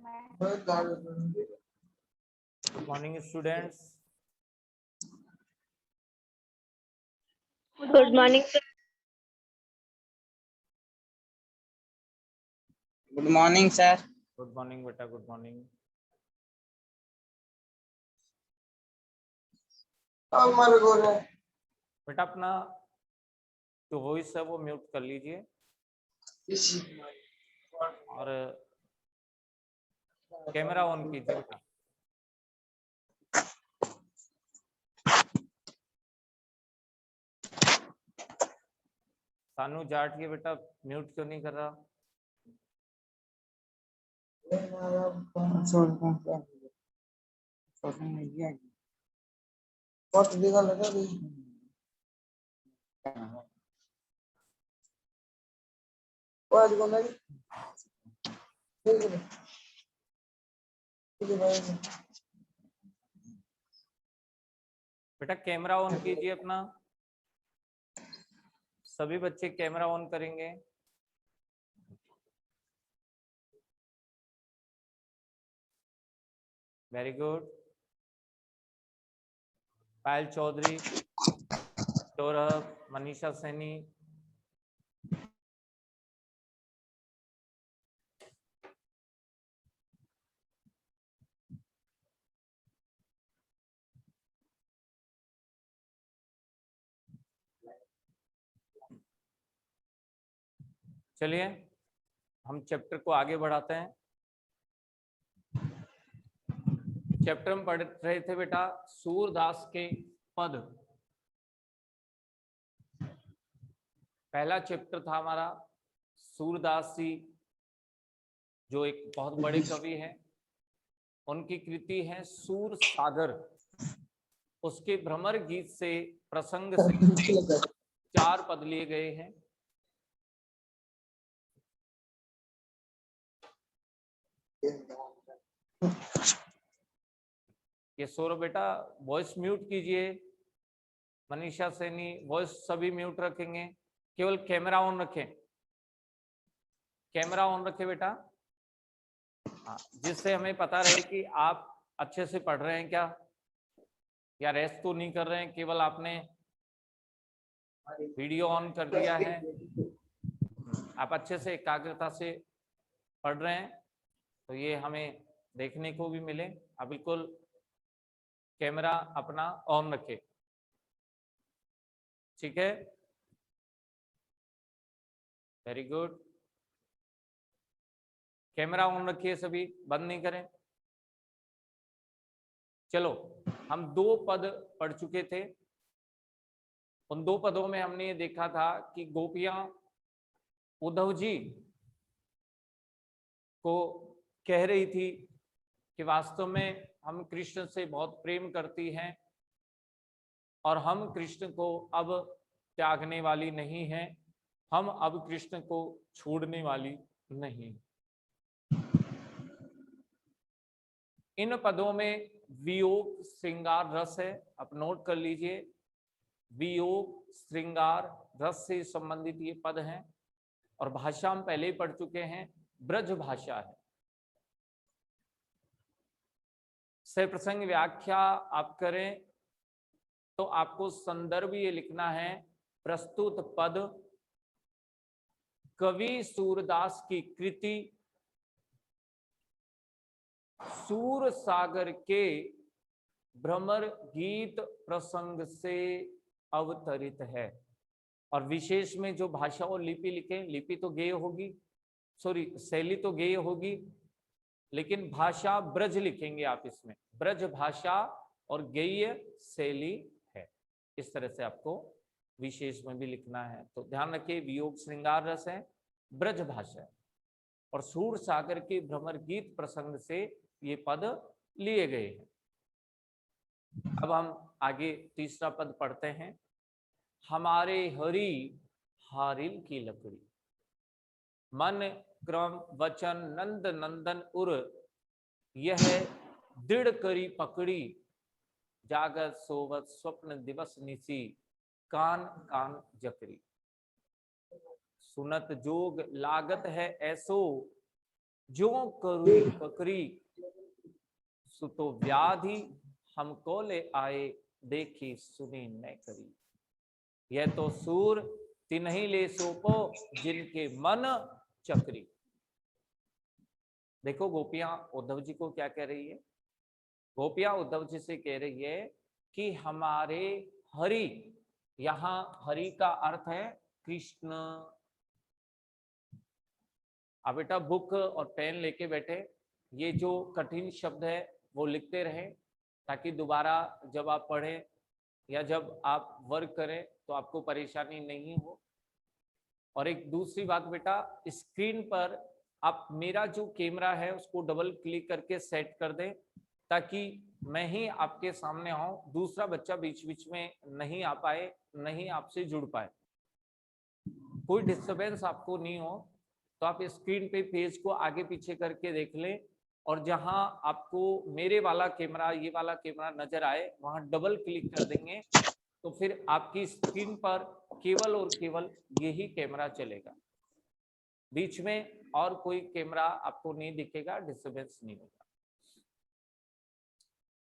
Good morning, students. Good morning, sir. Good morning sir. Good morning, beta. Good morning. बेटा अपना जो voice है वो म्यूट कर लीजिए और कैमरा ऑन कीजिए बेटा। सानू जाट के बेटा म्यूट क्यों नहीं कर रहा? सोशल मीडिया बहुत दिखा लगा भी आज को नहीं बेटा कैमरा ऑन कीजिए अपना। सभी बच्चे कैमरा ऑन करेंगे। Very good. पायल चौधरी, सौरभ, मनीषा सैनी, चलिए हम चैप्टर को आगे बढ़ाते हैं। चैप्टर में पढ़ रहे थे बेटा सूरदास के पद। पहला चैप्टर था हमारा सूरदास जी, जो एक बहुत बड़े कवि हैं। उनकी कृति है सूर सागर। उसके भ्रमर गीत से प्रसंग से 4 पद लिए गए हैं। ये सौरभ बेटा वॉइस म्यूट कीजिए। मनीषा सैनी वॉइस सभी म्यूट रखेंगे, केवल कैमरा ऑन रखें। कैमरा ऑन रखें बेटा, हाँ, जिससे हमें पता रहे कि आप अच्छे से पढ़ रहे हैं क्या, या रेस्ट तो नहीं कर रहे हैं, केवल आपने वीडियो ऑन कर दिया है। आप अच्छे से एकाग्रता से पढ़ रहे हैं तो ये हमें देखने को भी मिले। आप बिल्कुल कैमरा अपना ऑन रखें, ठीक है? Very good. कैमरा ऑन रखिए, सभी बंद नहीं करें। चलो हम 2 पद पढ़ चुके थे। उन 2 पदों में हमने ये देखा था कि गोपियां उद्धव जी को कह रही थी कि वास्तव में हम कृष्ण से बहुत प्रेम करती हैं और हम कृष्ण को अब त्यागने वाली नहीं हैं, हम अब कृष्ण को छोड़ने वाली नहीं। इन पदों में वियोग श्रृंगार रस है, आप नोट कर लीजिए। वियोग श्रृंगार रस से संबंधित ये पद हैं और भाषा हम पहले ही पढ़ चुके हैं, ब्रज भाषा है। से प्रसंग व्याख्या आप करें तो आपको संदर्भ ये लिखना है, प्रस्तुत पद कवि सूरदास की कृति सूर सागर के भ्रमर गीत प्रसंग से अवतरित है। और विशेष में जो भाषा और लिपि लिखे, लिपि तो गेय होगी, सॉरी शैली तो गेय होगी, लेकिन भाषा ब्रज लिखेंगे आप इसमें। ब्रज भाषा और गेय शैली है, इस तरह से आपको विशेष में भी लिखना है। तो ध्यान रखिए, वियोग श्रृंगार रस है, ब्रज भाषा है और सूर सागर के भ्रमर गीत प्रसंग से ये पद लिए गए हैं। अब हम आगे तीसरा पद पढ़ते हैं। हमारे हरि हारिल की लकड़ी, मन क्रम वचन नंद नंदन उर, यह दृढ़ करी पकड़ी, जागत सोवत स्वप्न दिवस निसी, कान कान जकरी। सुनत जोग लागत है ऐसो, जो करुई ककरी सुतो व्याधि हमको ले आए, देखी सुनी न करी। यह तो सूर तिन्हीं ले सोपो, जिनके मन चक्री। देखो गोपियां उद्धव जी को क्या कह रही है। गोपियां उद्धव जी से कह रही है कि हमारे हरि, यहां हरि का अर्थ है कृष्ण। आप बेटा बुक और पेन लेके बैठे, ये जो कठिन शब्द है वो लिखते रहे, ताकि दोबारा जब आप पढ़ें या जब आप वर्क करें तो आपको परेशानी नहीं हो। और एक दूसरी बात बेटा, स्क्रीन पर आप मेरा जो कैमरा है उसको डबल क्लिक करके सेट कर दें, ताकि मैं ही आपके सामने आऊं, दूसरा बच्चा बीच बीच में नहीं आ पाए, नहीं आपसे जुड़ पाए, कोई डिस्टरबेंस आपको नहीं हो। तो आप स्क्रीन पे पेज को आगे पीछे करके देख लें, और जहां आपको मेरे वाला कैमरा, ये वाला कैमरा नजर आए, वहां डबल क्लिक कर देंगे, तो फिर आपकी स्क्रीन पर केवल और केवल यही कैमरा चलेगा, बीच में और कोई कैमरा आपको नहीं दिखेगा, डिस्टरबेंस नहीं होगा।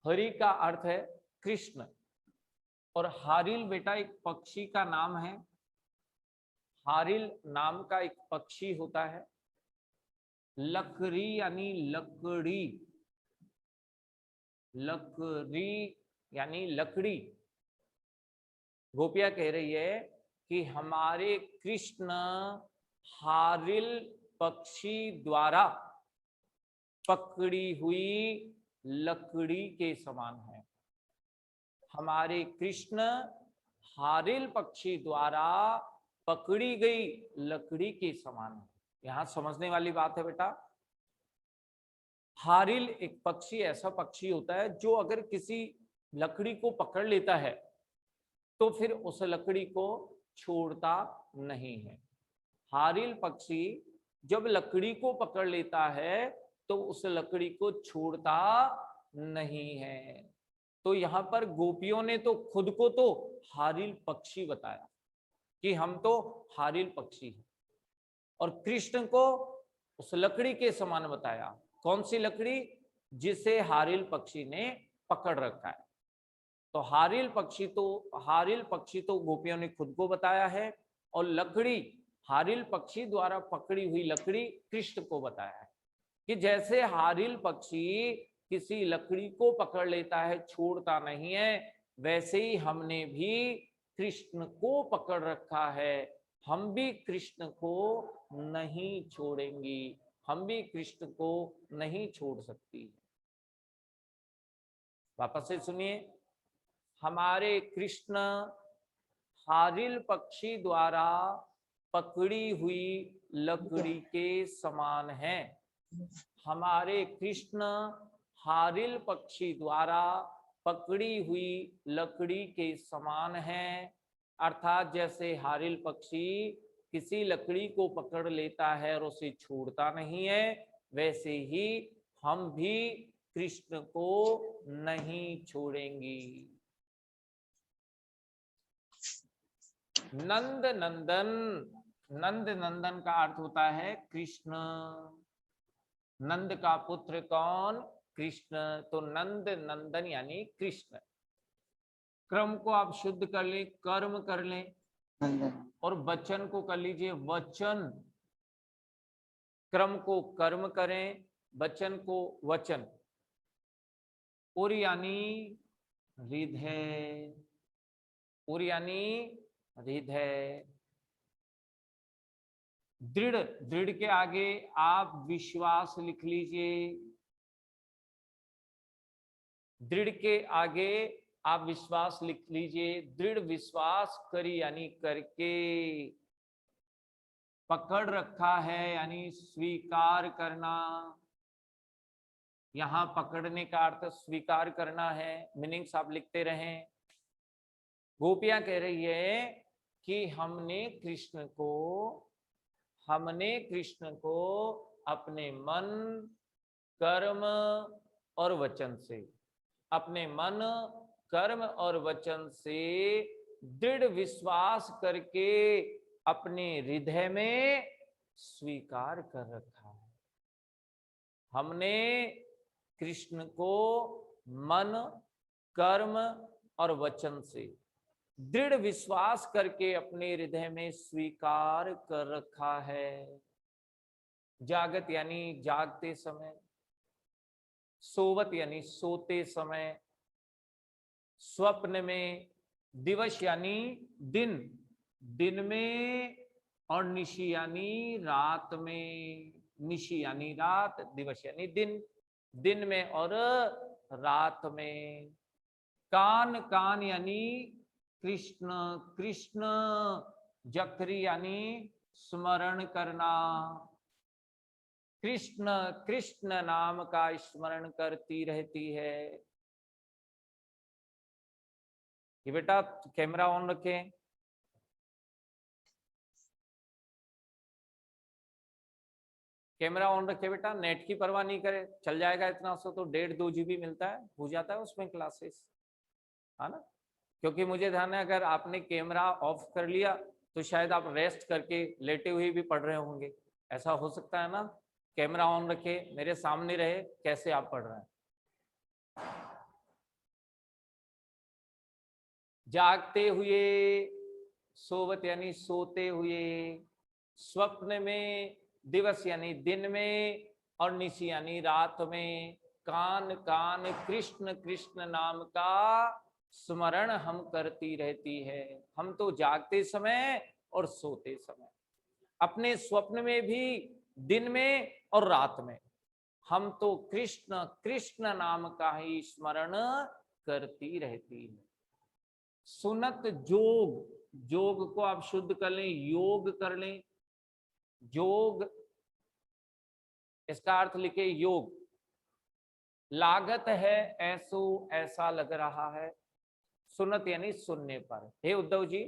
हरि का अर्थ है कृष्ण, और हारिल बेटा एक पक्षी का नाम है। हारिल नाम का एक पक्षी होता है। लकड़ी यानी लकड़ी, लकड़ी यानी लकड़ी। गोपिया कह रही है कि हमारे कृष्ण हारिल पक्षी द्वारा पकड़ी हुई लकड़ी के समान है। हमारे कृष्ण हारिल पक्षी द्वारा पकड़ी गई लकड़ी के समान है। यहां समझने वाली बात है बेटा, हारिल एक पक्षी ऐसा पक्षी होता है जो अगर किसी लकड़ी को पकड़ लेता है तो फिर उस लकड़ी को छोड़ता नहीं है। हारिल पक्षी जब लकड़ी को पकड़ लेता है तो उस लकड़ी को छोड़ता नहीं है। तो यहां पर गोपियों ने तो खुद को तो हारिल पक्षी बताया कि हम तो हारिल पक्षी हैं, और कृष्ण को उस लकड़ी के समान बताया। कौन सी लकड़ी? जिसे हारिल पक्षी ने पकड़ रखा है। तो हारिल पक्षी तो गोपियों ने खुद को बताया है, और लकड़ी हारिल पक्षी द्वारा पकड़ी हुई लकड़ी कृष्ण को बताया है, कि जैसे हारिल पक्षी किसी लकड़ी को पकड़ लेता है, छोड़ता नहीं है, वैसे ही हमने भी कृष्ण को पकड़ रखा है। हम भी कृष्ण को नहीं छोड़ेंगी, हम भी कृष्ण को नहीं छोड़ सकती। वापस से सुनिए, हमारे कृष्ण हारिल पक्षी द्वारा पकड़ी हुई लकड़ी के समान है। हमारे कृष्ण हारिल पक्षी द्वारा पकड़ी हुई लकड़ी के समान है। अर्थात जैसे हारिल पक्षी किसी लकड़ी को पकड़ लेता है और उसे छोड़ता नहीं है, वैसे ही हम भी कृष्ण को नहीं छोड़ेंगी। नंद नंदन, नंद नंदन का अर्थ होता है कृष्ण। नंद का पुत्र कौन? कृष्ण। तो नंद नंदन यानी कृष्ण। क्रम को आप शुद्ध कर ले, कर्म कर ले, और वचन को कर लीजिए वचन। क्रम को कर्म करें, वचन को वचन। और यानी हृदय, और यानी हृदय। दृढ़, दृढ़ के आगे आप विश्वास लिख लीजिए। दृढ़ के आगे आप विश्वास लिख लीजिए। दृढ़ विश्वास करी यानी करके, पकड़ रखा है यानी स्वीकार करना। यहां पकड़ने का अर्थ स्वीकार करना है। मीनिंग्स आप लिखते रहें। गोपियां कह रही है कि हमने कृष्ण को अपने मन, कर्म और वचन से, अपने मन, कर्म और वचन से दृढ़ विश्वास करके अपने हृदय में स्वीकार कर रखा है। हमने कृष्ण को मन, कर्म और वचन से दृढ़ विश्वास करके अपने हृदय में स्वीकार कर रखा है। जागत यानी जागते समय, सोवत यानी सोते समय, स्वप्न में, दिवस यानी दिन, दिन में, और निशी यानी रात में। निशी यानी रात, दिवस यानी दिन, दिन में और रात में। कान, कान यानी कृष्ण, कृष्ण। जकरी यानी स्मरण करना, कृष्ण कृष्ण नाम का स्मरण करती रहती है। ये बेटा कैमरा ऑन रखें। कैमरा ऑन रखे बेटा, नेट की परवाह नहीं करे, चल जाएगा इतना सो तो 1.5-2 GB मिलता है, हो जाता है उसमें क्लासेस, है ना। क्योंकि मुझे ध्यान है अगर आपने कैमरा ऑफ कर लिया तो शायद आप रेस्ट करके लेटे हुए भी पढ़ रहे होंगे, ऐसा हो सकता है ना। कैमरा ऑन रखे, मेरे सामने रहे, कैसे आप पढ़ रहे हैं। जागते हुए, सोवत यानी सोते हुए, स्वप्न में, दिवस यानी दिन में, और निशी यानी रात में। कान कान कृष्ण कृष्ण नाम का स्मरण हम करती रहती है। हम तो जागते समय और सोते समय, अपने स्वप्न में भी, दिन में और रात में, हम तो कृष्ण कृष्ण नाम का ही स्मरण करती रहती है। सुनत जोग, जोग को आप शुद्ध कर लें, योग कर लें, जोग, इसका अर्थ लिखे योग। लागत है ऐसो ऐसा लग रहा है, सुनत यानी सुनने पर। हे उद्धव जी,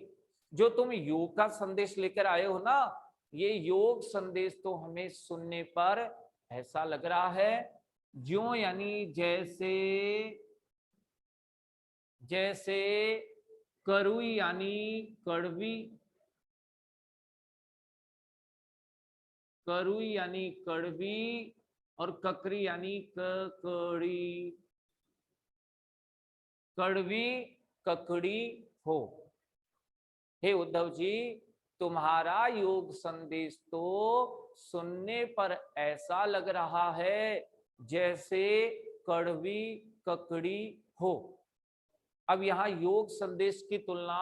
जो तुम योग का संदेश लेकर आए हो ना, ये योग संदेश तो हमें सुनने पर ऐसा लग रहा है ज्यों यानी जैसे, जैसे करुई यानी कड़वी, करुई यानी कड़वी, और ककरी यानी ककड़ी, कड़वी ककड़ी हो। हे उद्धव जी, तुम्हारा योग संदेश तो सुनने पर ऐसा लग रहा है जैसे कड़वी ककड़ी हो। अब यहाँ योग संदेश की तुलना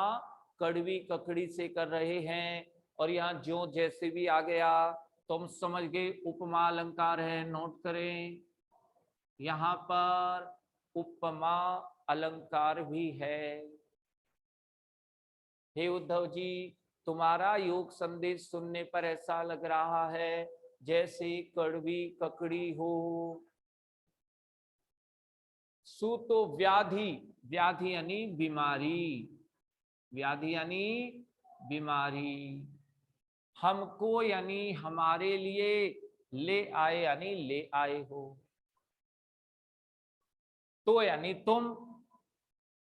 कड़वी ककड़ी से कर रहे हैं, और यहाँ जो जैसे भी आ गया तुम समझ गए, उपमा अलंकार है, नोट करें। यहाँ पर उपमा अलंकार भी है। हे उद्धव जी, तुम्हारा योग संदेश सुनने पर ऐसा लग रहा है जैसे कड़वी ककड़ी हो। सु तो व्याधि, व्याधि यानी बीमारी, व्याधि यानी बीमारी। हमको यानी हमारे लिए, ले आए यानी ले आए हो। तो यानी तुम,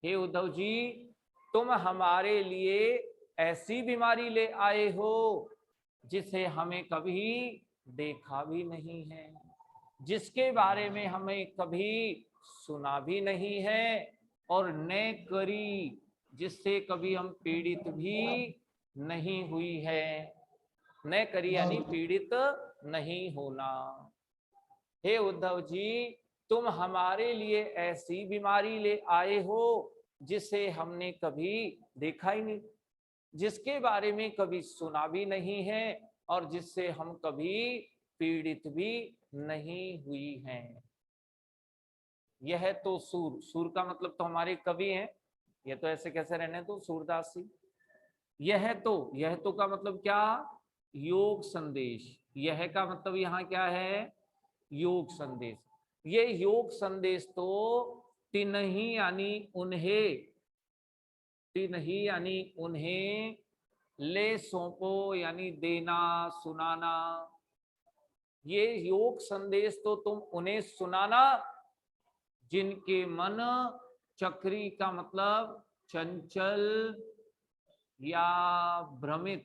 हे उद्धव जी, तुम हमारे लिए ऐसी बीमारी ले आए हो जिसे हमें कभी देखा भी नहीं है, जिसके बारे में हमें कभी सुना भी नहीं है, और न करी, जिससे कभी हम पीड़ित भी नहीं हुई है। न करी यानी पीड़ित नहीं होना। हे उद्धव जी, तुम हमारे लिए ऐसी बीमारी ले आए हो जिसे हमने कभी देखा ही नहीं, जिसके बारे में कभी सुना भी नहीं है, और जिससे हम कभी पीड़ित भी नहीं हुई हैं। यह तो सूर, सूर का मतलब तो हमारे कवि हैं, ये तो ऐसे कैसे रहने तो सूरदास जी। यह तो का मतलब क्या, योग संदेश। यह का मतलब यहाँ क्या है, योग संदेश। ये योग संदेश तो तिन्ही यानी उन्हें, तिन्ही यानी उन्हें, ले सौंपो यानी देना, सुनाना। ये योग संदेश तो तुम उन्हें सुनाना जिनके मन चक्री का मतलब चंचल या भ्रमित,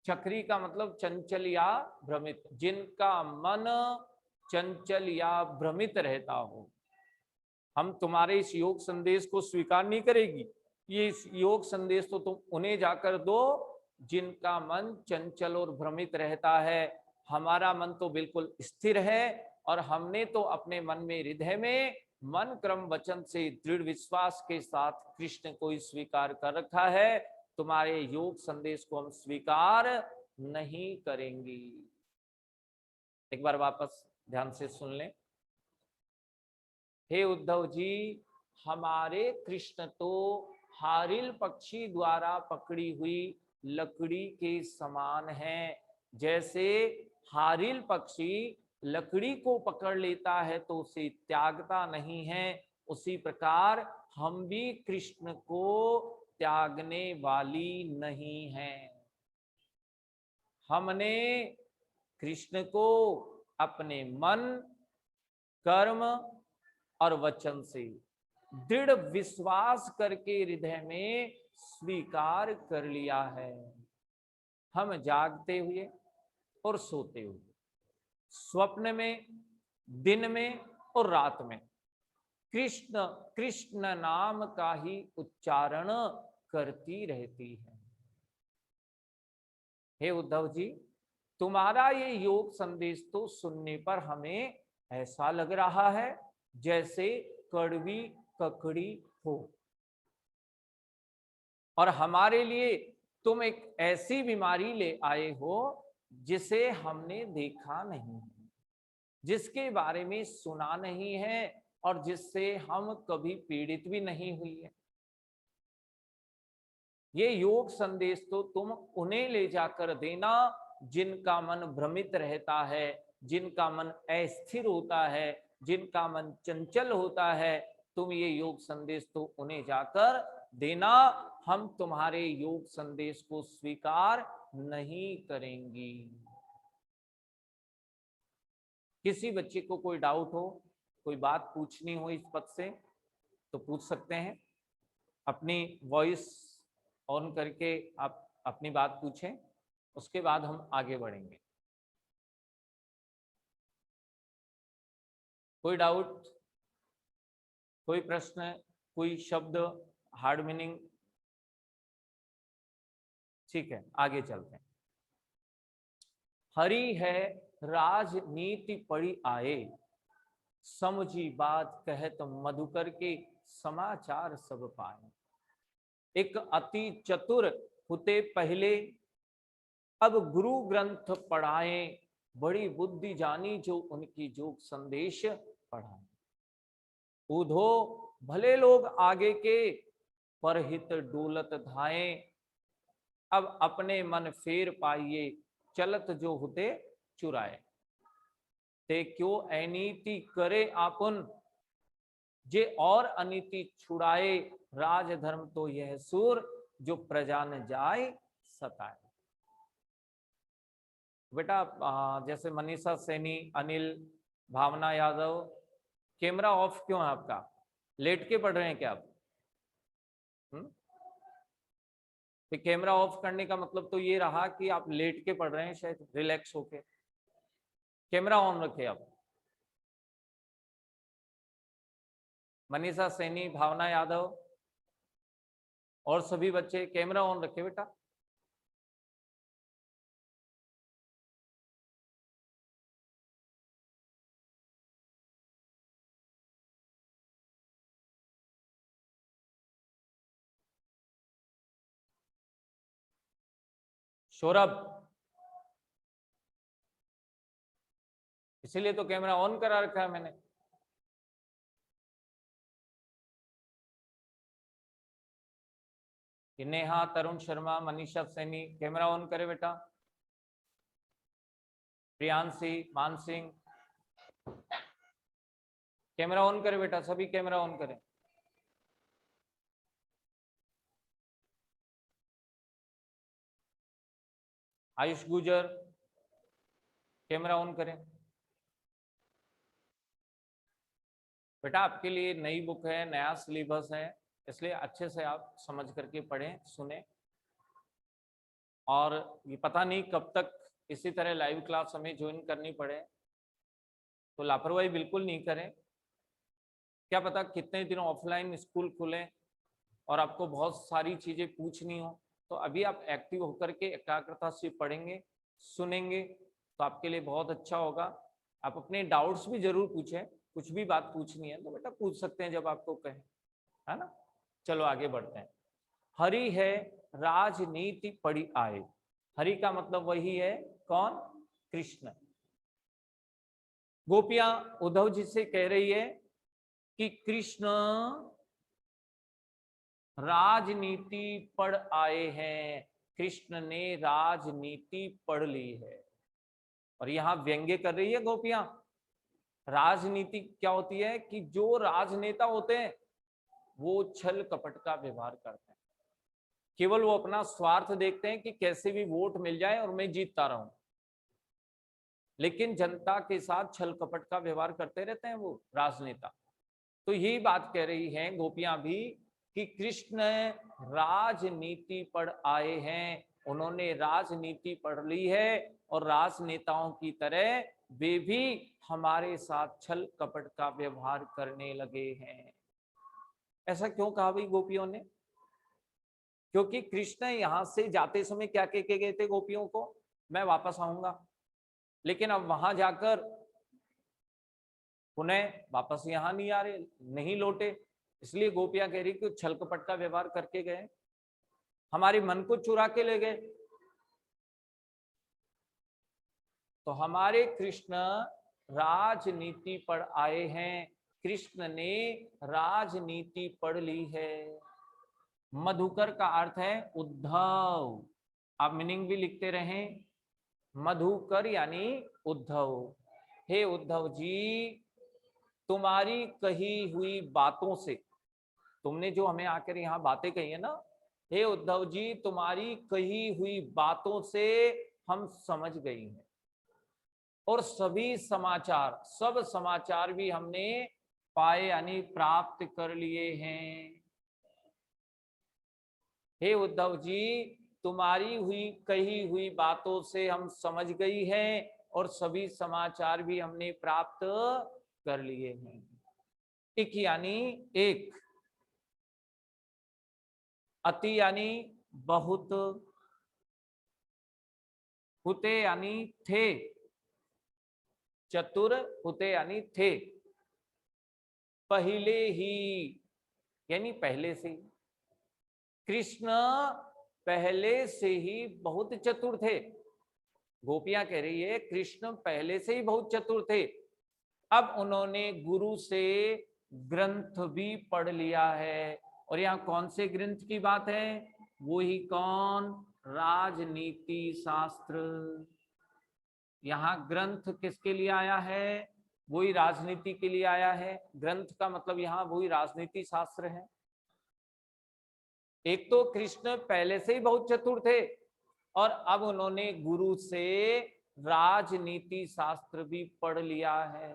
चक्री का मतलब चंचल या भ्रमित, जिनका मन चंचल या भ्रमित रहता हो। हम तुम्हारे इस योग संदेश को स्वीकार नहीं करेगी। ये इस योग संदेश तो तुम उन्हें जाकर दो जिनका मन चंचल और भ्रमित रहता है। हमारा मन तो बिल्कुल स्थिर है और हमने तो अपने मन में, हृदय में, मन क्रम वचन से दृढ़ विश्वास के साथ कृष्ण को ही स्वीकार कर रखा है। तुम्हारे योग संदेश को हम स्वीकार नहीं करेंगे। एक बार वापस ध्यान से सुन लें। हे उद्धव जी, हमारे कृष्ण तो हारिल पक्षी द्वारा पकड़ी हुई लकड़ी के समान है। जैसे हारिल पक्षी लकड़ी को पकड़ लेता है तो उसे त्यागता नहीं है, उसी प्रकार हम भी कृष्ण को त्यागने वाली नहीं हैं। हमने कृष्ण को अपने मन, कर्म और वचन से दृढ़ विश्वास करके हृदय में स्वीकार कर लिया है। हम जागते हुए और सोते हुए, स्वप्न में, दिन में और रात में कृष्ण कृष्ण नाम का ही उच्चारण करती रहती है। हे उद्धव जी, तुम्हारा ये योग संदेश तो सुनने पर हमें ऐसा लग रहा है जैसे कड़वी ककड़ी हो, और हमारे लिए तुम एक ऐसी बीमारी ले आए हो जिसे हमने देखा नहीं, जिसके बारे में सुना नहीं है और जिससे हम कभी पीड़ित भी नहीं हुई है। ये योग संदेश तो तुम उन्हें ले जाकर देना जिनका मन भ्रमित रहता है, जिनका मन अस्थिर होता है, जिनका मन चंचल होता है। तुम ये योग संदेश तो उन्हें जाकर देना। हम तुम्हारे योग संदेश को स्वीकार नहीं करेंगी। किसी बच्चे को कोई डाउट हो, कोई बात पूछनी हो इस पद से, तो पूछ सकते हैं। अपनी वॉइस ऑन करके आप अपनी बात पूछें, उसके बाद हम आगे बढ़ेंगे। कोई डाउट, कोई प्रश्न, कोई शब्द हार्ड मीनिंग? ठीक है, आगे चलते हैं। हरि है राजनीति पड़ी आए, समझी बात कहत मधुकर के समाचार सब पाए। एक अति चतुर हुते पहले, अब गुरु ग्रंथ पढ़ाए, बड़ी बुद्धि जानी जो उनकी जोग संदेश पढ़ाए। उधो भले लोग आगे के, परहित डोलत धाए, अब अपने मन फेर पाइए, चलत जो हुते चुराए। ते क्यों अनीति करे आपुन, जे और अनीति छुड़ाए, राजधर्म तो यह सूर, जो प्रजा न जाए सताए। बेटा जैसे मनीषा सैनी, अनिल, भावना यादव, कैमरा ऑफ क्यों है आपका? लेट के पढ़ रहे हैं क्या आप? तो कैमरा ऑफ करने का मतलब तो ये रहा कि आप लेट के पढ़ रहे हैं, शायद रिलैक्स होके। कैमरा ऑन रखे आप। मनीषा सैनी, भावना यादव और सभी बच्चे कैमरा ऑन रखे बेटा। सौरभ, इसीलिए तो कैमरा ऑन करा रखा है मैंने। नेहा, तरुण शर्मा, मनीषा सैनी, कैमरा ऑन करे बेटा। प्रियांशी, मानसिंह, कैमरा ऑन करे बेटा, सभी कैमरा ऑन करें। आयुष गुजर, कैमरा ऑन करें। बेटा आपके लिए नई बुक है, नया सिलेबस है, इसलिए अच्छे से आप समझ करके पढ़ें, सुने। और ये पता नहीं कब तक इसी तरह लाइव क्लास हमें ज्वाइन करनी पड़े, तो लापरवाही बिल्कुल नहीं करें। क्या पता कितने दिन ऑफलाइन स्कूल खुले और आपको बहुत सारी चीजें पूछनी हो, तो अभी आप एक्टिव होकर के एकाग्रता से पढ़ेंगे, सुनेंगे, तो आपके लिए बहुत अच्छा होगा। आप अपने डाउट्स भी जरूर पूछें, कुछ भी बात पूछनी है तो बेटा पूछ सकते हैं जब आपको कहें, है ना। चलो आगे बढ़ते हैं। हरि है राजनीति पड़ी आए। हरि का मतलब वही है, कौन? कृष्ण। गोपियां उद्धव जी से कह रही है कि कृष्ण राजनीति पढ़ आए हैं, कृष्ण ने राजनीति पढ़ ली है। और यहां व्यंग्य कर रही है गोपियां। राजनीति क्या होती है कि जो राजनेता होते हैं वो छल कपट का व्यवहार करते हैं, केवल वो अपना स्वार्थ देखते हैं कि कैसे भी वोट मिल जाए और मैं जीतता रहूं, लेकिन जनता के साथ छल कपट का व्यवहार करते रहते हैं वो राजनेता। तो यही बात कह रही हैं गोपियां भी कि कृष्ण राजनीति पढ़ आए हैं, उन्होंने राजनीति पढ़ ली है और राजनेताओं की तरह वे भी हमारे साथ छल कपट का व्यवहार करने लगे हैं। ऐसा क्यों कहा भाई गोपियों ने? क्योंकि कृष्ण यहां से जाते समय क्या कह के गए थे गोपियों को? मैं वापस आऊंगा। लेकिन अब वहां जाकर पुनः वापस यहां नहीं आ रहे, नहीं लौटे, इसलिए गोपियां कह रही कि छल कपट का व्यवहार करके गए, हमारे मन को चुरा के ले गए। तो हमारे कृष्ण राजनीति पढ़ आए हैं, कृष्ण ने राजनीति पढ़ ली है। मधुकर का अर्थ है उद्धव, आप मीनिंग भी लिखते रहें। मधुकर यानी उद्धव। हे उद्धव जी, तुम्हारी कही हुई बातों से, तुमने जो हमें आकर यहाँ बातें कही है ना, हे उद्धव जी तुम्हारी कही हुई बातों से हम समझ गई हैं, और सभी समाचार, सब समाचार भी हमने पाए यानी प्राप्त कर लिए हैं। हे उद्धव जी तुम्हारी हुई कही हुई बातों से हम समझ गई हैं और सभी समाचार भी हमने प्राप्त कर लिए हैं। एक यानी एक, अति यानी बहुत, हुते यानी थे, चतुर हुते यानी थे, पहले ही यानी पहले से। कृष्ण पहले से ही बहुत चतुर थे। गोपियां कह रही है कृष्ण पहले से ही बहुत चतुर थे, अब उन्होंने गुरु से ग्रंथ भी पढ़ लिया है। और यहाँ कौन से ग्रंथ की बात है? वो ही कौन? राजनीति शास्त्र। यहाँ ग्रंथ किसके लिए आया है? वही राजनीति के लिए आया है। ग्रंथ का मतलब यहाँ वही राजनीति शास्त्र है। एक तो कृष्ण पहले से ही बहुत चतुर थे और अब उन्होंने गुरु से राजनीति शास्त्र भी पढ़ लिया है।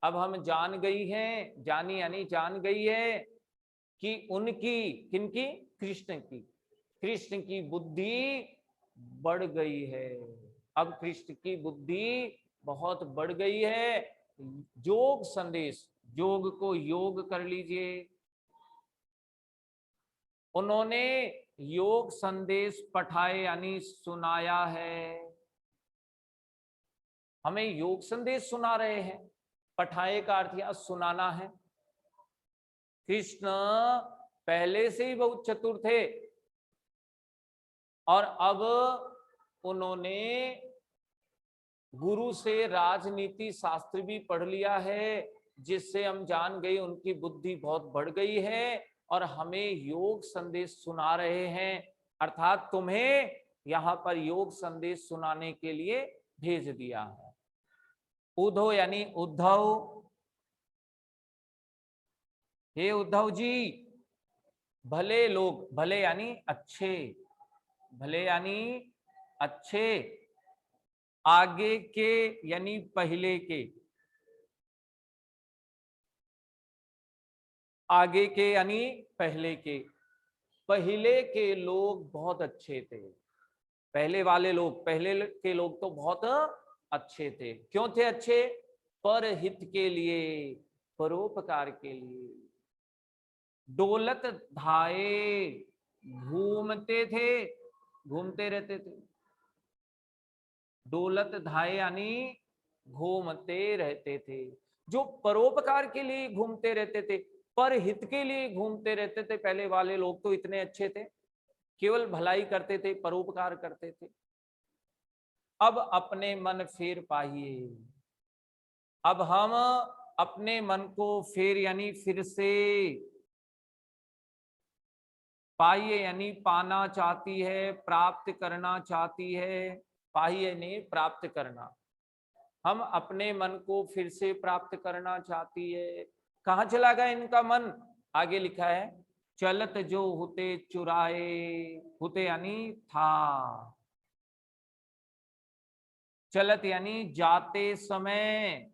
अब हम जान गई हैं, जानी यानी जान गई है कि उनकी, किनकी? कृष्ण की, कृष्ण की बुद्धि बढ़ गई है। अब कृष्ण की बुद्धि बहुत बढ़ गई है। योग संदेश, योग को योग कर लीजिए, उन्होंने योग संदेश पठाए यानी सुनाया है। हमें योग संदेश सुना रहे हैं। पठाए का अर्थ यहां सुनाना है। कृष्ण पहले से ही बहुत चतुर थे और अब उन्होंने गुरु से राजनीति शास्त्र भी पढ़ लिया है, जिससे हम जान गए उनकी बुद्धि बहुत बढ़ गई है और हमें योग संदेश सुना रहे हैं। अर्थात तुम्हें यहां पर योग संदेश सुनाने के लिए भेज दिया है। उद्धव यानी उद्धव, हे उद्धव जी भले लोग, भले यानी अच्छे, भले यानी अच्छे, आगे के यानी पहले के, आगे के यानी पहले के, पहले के लोग बहुत अच्छे थे। पहले वाले लोग, पहले के लोग तो बहुत अच्छे थे। क्यों थे अच्छे? परहित के लिए, परोपकार के लिए। डोलत धाये, घूमते थे, घूमते रहते थे। डोलत धाये यानी घूमते रहते थे। जो परोपकार के लिए घूमते रहते थे, पर हित के लिए घूमते रहते थे, पहले वाले लोग तो इतने अच्छे थे, केवल भलाई करते थे, परोपकार करते थे। अब अपने मन फेर पाइए। अब हम अपने मन को फेर यानी फिर से पाइए, यानी पाना चाहती है, प्राप्त करना चाहती है। पाइए नहीं, प्राप्त करना। हम अपने मन को फिर से प्राप्त करना चाहती है। कहाँ चला गया इनका मन? आगे लिखा है, चलत जो होते चुराए। होते यानी था, चलत यानी जाते समय।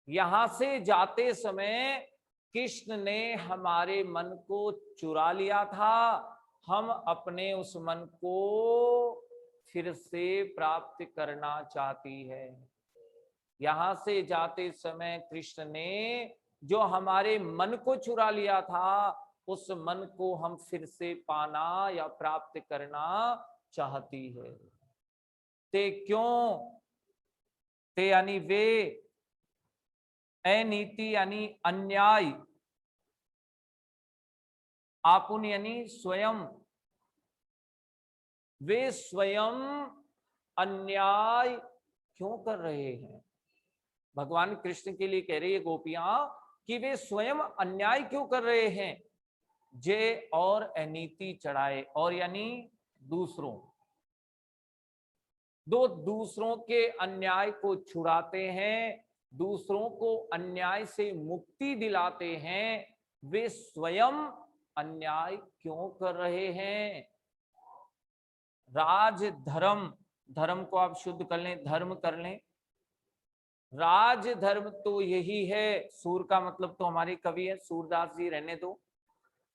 यहां से जाते समय कृष्ण ने हमारे मन को चुरा लिया था। हम अपने उस मन को फिर से प्राप्त करना चाहती है। यहां से जाते समय कृष्ण ने जो हमारे मन को चुरा लिया था, उस मन को हम फिर से पाना या प्राप्त करना चाहती है। ते क्यों? ते यानी वे, अनीति यानी अन्याय, आपुन यानी स्वयं। वे स्वयं अन्याय क्यों कर रहे हैं? भगवान कृष्ण के लिए कह रही है गोपियां कि वे स्वयं अन्याय क्यों कर रहे हैं। जे और अनीति चढ़ाए, और यानी दूसरों, दो दूसरों के अन्याय को छुड़ाते हैं, दूसरों को अन्याय से मुक्ति दिलाते हैं। वे स्वयं अन्याय क्यों कर रहे हैं? राज धर्म, धर्म को आप शुद्ध कर लें, धर्म कर लें। राज धर्म तो यही है। सूर का मतलब तो हमारे कवि है सूरदास जी, रहने दो।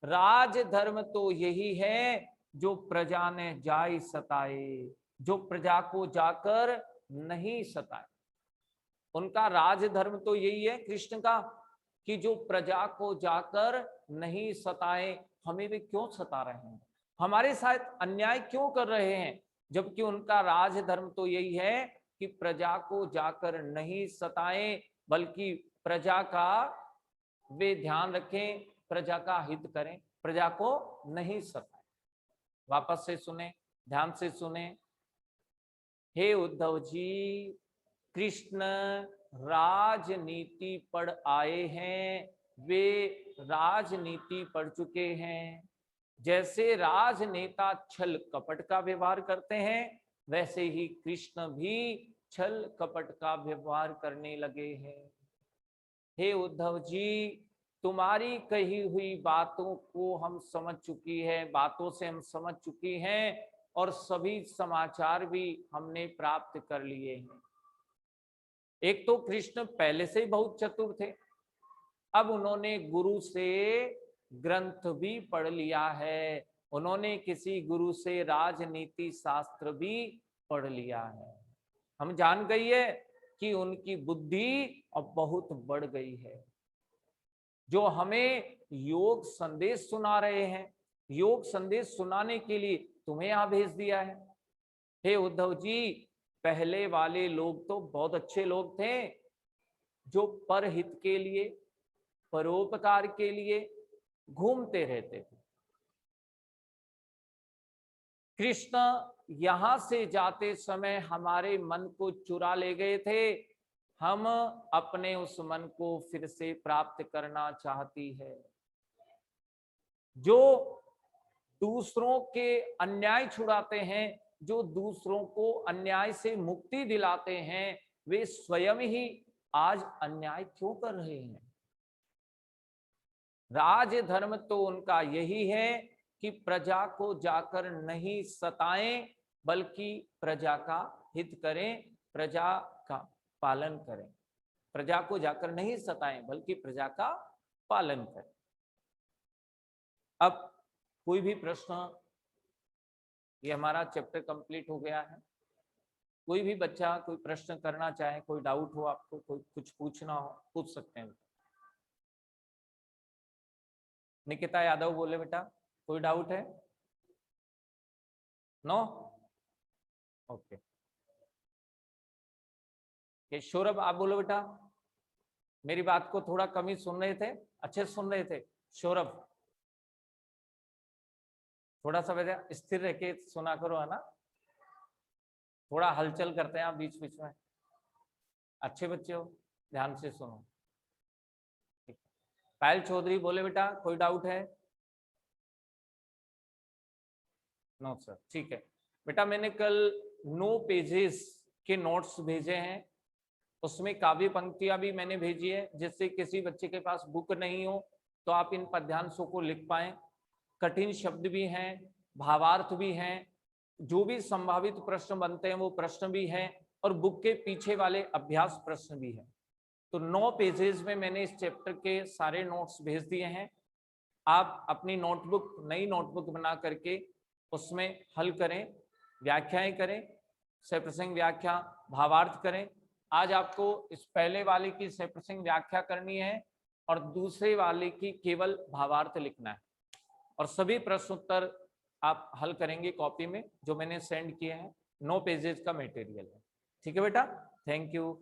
राज धर्म तो यही है जो प्रजा ने जाय सताए, जो प्रजा को जाकर नहीं सताए। उनका राज धर्म तो यही है कृष्ण का कि जो प्रजा को जाकर नहीं सताए। हमें भी क्यों सता रहे हैं? हमारे साथ अन्याय क्यों कर रहे हैं? जबकि उनका राज धर्म तो यही है कि प्रजा को जाकर नहीं सताएं, बल्कि प्रजा का वे ध्यान रखें, प्रजा का हित करें, प्रजा को नहीं सताएं। वापस से सुने, ध्यान से सुने। हे उद्धव जी, कृष्ण राजनीति पढ़ आए हैं। वे राजनीति पढ़ चुके हैं। जैसे राजनेता छल कपट का व्यवहार करते हैं, वैसे ही कृष्ण भी छल कपट का व्यवहार करने लगे हैं। हे उद्धव जी, तुम्हारी कही हुई बातों को हम समझ चुकी है, बातों से हम समझ चुकी हैं, और सभी समाचार भी हमने प्राप्त कर लिए हैं। एक तो कृष्ण पहले से ही बहुत चतुर थे, अब उन्होंने गुरु से ग्रंथ भी पढ़ लिया है, उन्होंने किसी गुरु से राजनीति शास्त्र भी पढ़ लिया है। हम जान गई है कि उनकी बुद्धि अब बहुत बढ़ गई है। जो हमें योग संदेश सुना रहे हैं, योग संदेश सुनाने के लिए तुम्हें यहां भेज दिया है। हे उद्धव जी, पहले वाले लोग तो बहुत अच्छे लोग थे, जो परहित के लिए, परोपकार के लिए घूमते रहते थे। कृष्ण यहां से जाते समय हमारे मन को चुरा ले गए थे। हम अपने उस मन को फिर से प्राप्त करना चाहती है। जो दूसरों के अन्याय छुड़ाते हैं, जो दूसरों को अन्याय से मुक्ति दिलाते हैं, वे स्वयं ही आज अन्याय क्यों कर रहे हैं? राज धर्म तो उनका यही है कि प्रजा को जाकर नहीं सताएं, बल्कि प्रजा का हित करें, प्रजा का पालन करें। प्रजा को जाकर नहीं सताएं, बल्कि प्रजा का पालन करें। अब कोई भी प्रश्न, ये हमारा चैप्टर कंप्लीट हो गया है। कोई भी बच्चा कोई प्रश्न करना चाहे, कोई डाउट हो आपको, कोई कुछ पूछना हो, पूछ सकते हैं। निकिता यादव बोले बेटा, कोई डाउट है? नो? ओके। सौरभ आप बोलो बेटा, मेरी बात को थोड़ा कम ही सुन रहे थे, अच्छे सुन रहे थे? सौरभ थोड़ा सा बेटा स्थिर रह के सुना करो, है ना, थोड़ा हलचल करते हैं आप बीच बीच में। अच्छे बच्चे हो, ध्यान से सुनो। पायल चौधरी बोले बेटा, कोई डाउट है? नो सर, ठीक है बेटा। मैंने कल 9 पेजेस के नोट्स भेजे हैं, उसमें काव्य पंक्तियां भी मैंने भेजी है, जिससे किसी बच्चे के पास बुक नहीं हो तो आप इन पद्यांशों को लिख पाए। कठिन शब्द भी हैं, भावार्थ भी हैं, जो भी संभावित प्रश्न बनते हैं वो प्रश्न भी हैं, और बुक के पीछे वाले अभ्यास प्रश्न भी हैं। तो 9 पेजेस में मैंने इस चैप्टर के सारे नोट्स भेज दिए हैं। आप अपनी नोटबुक, नई नोटबुक बना करके उसमें हल करें, व्याख्याएं करें, सप्रसंग व्याख्या, भावार्थ करें। आज आपको इस पहले वाले की सप्रसंग व्याख्या करनी है और दूसरे वाले की केवल भावार्थ लिखना है, और सभी प्रश्न उत्तर आप हल करेंगे कॉपी में, जो मैंने सेंड किए हैं। 9 पेजेस का मटेरियल है। ठीक है बेटा, थैंक यू।